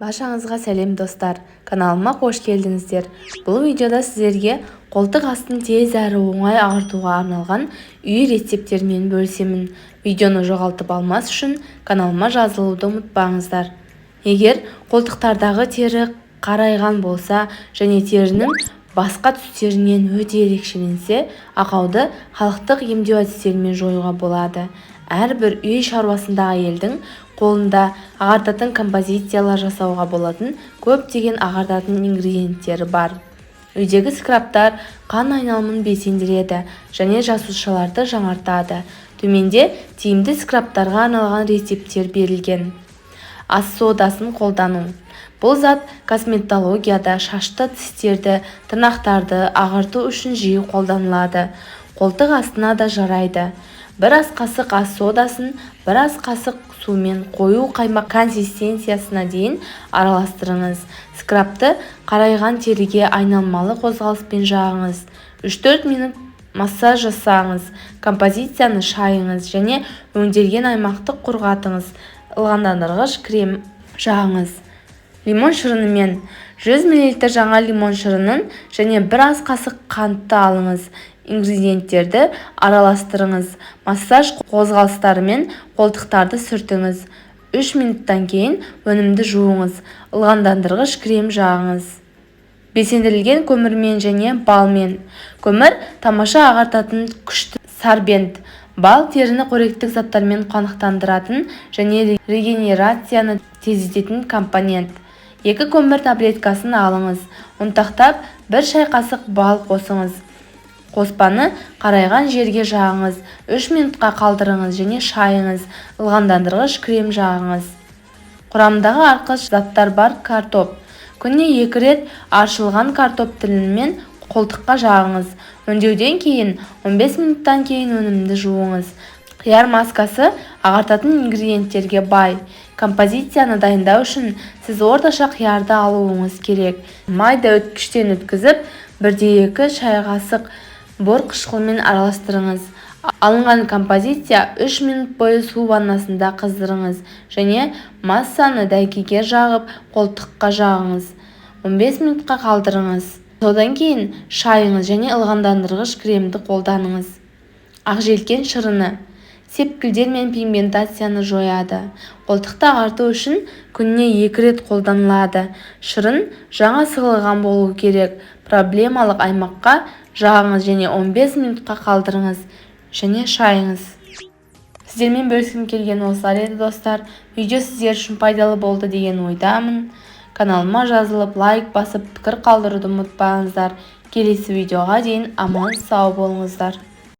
Баршаңызға сәлем достар, каналыма қош келдіңіздер. Бұл видеода сіздерге қолтық астын тез әрі оңай ағартуға арналған үй рецепттерімен бөлісемін. Видеоны жоғалтып алмас үшін каналыма жазылуды ұмытпаңыздар. Егер қолтықтардағы тері қарайған болса және терінің басқа түстерінен өте ерекшеленсе, ақауды халықтық емдеу әдістерімен жоюға болады. Әрбір үй шаруасындағы әйелдің қолында ағартатын композициялар жасауға болатын көптеген ағартатын ингредиенттері бар. Үйдегі скрабтар қан айналымын белсендіреді және жасушаларды жаңартады. Төменде тиімді скрабтарға арналған рецепттер берілген. Ас содасын қолдану. Бұл зат косметологияда шашты тістерді, тырнақтарды ағарту үшін жиі қолданылады. Қолтық астына да жарайды. Бір ас қасық ас содасын бір ас қасық сумен қою қаймақ консистенциясына дейін араластырыңыз. Скрабты қарайған теріге айналмалы қозғалыспен жағыңыз. 3-4 минут массаж жасаңыз. Композицияны шайыңыз және өңделген аймақты құрғатыңыз. Ылғалдандырғыш крем жағыңыз. Лимон шырынымен 100 мл жаңа лимон шырынын және бір ас қасық қантты алыңыз. Ингредиенттерді араластырыңыз. Массаж қозғалыстарымен қолтықтарды сүртіңіз. 3 минуттан кейін өнімді жуыңыз. Ылғалдандырғыш крем жағыңыз. Белсендірілген көмірмен және балмен. Көмір тамаша ағартатын күшті сорбент. Бал теріні қоректік заттармен қанықтандыратын және регенерацияны тездететін компонент. 2 көмір таблеткасын алыңыз. Ұнтақтап 1 шай қасық бал қосыңыз. Қоспаны қарайған жерге жағыңыз. 3 минутқа қалдырыңыз және шайыңыз. Ылғалдандырғыш крем жағыңыз. Құрамындағы арқылы заттар бар картоп. Күніне 2 рет аршылған картоп тілімен қолтыққа жағыңыз. Өңдеуден кейін 15 минуттан кейін өнімді жуыңыз. Қияр маскасы ағартатын ингредиенттерге бай. Композицияны дайындау үшін сіз орташа қиярды алуыңыз керек. Майды өткіштен өткізіп, 1-2 шай қасық бор қышқылмен араластырыңыз. Алынған композиция 3 минут бойы су ваннасында қыздырыңыз және массаны дәйгеге жағып қолтыққа жағыңыз. 15 минутқа қалдырыңыз. Содан кейін шайыңыз және ылғалдандырғыш кремді қолданыңыз. Ақжелкен шырыны сепкілдер мен пигментацияны жояды. Қолтықты ағарту үшін күніне 2 рет қолданылады. Шырын жаңа сығылған болу керек. Проблемалық аймаққа жағыңыз және 15 минутқа қалдырыңыз және шайыңыз. Сіздермен бөліскім келген осылар еді достар. Видео сіздер үшін пайдалы болды деген ойдамын. Каналыма жазылып, лайк басып, пікір қалдыруды ұмытпаңыздар. Келесі видеоға дейін аман сау болыңыздар.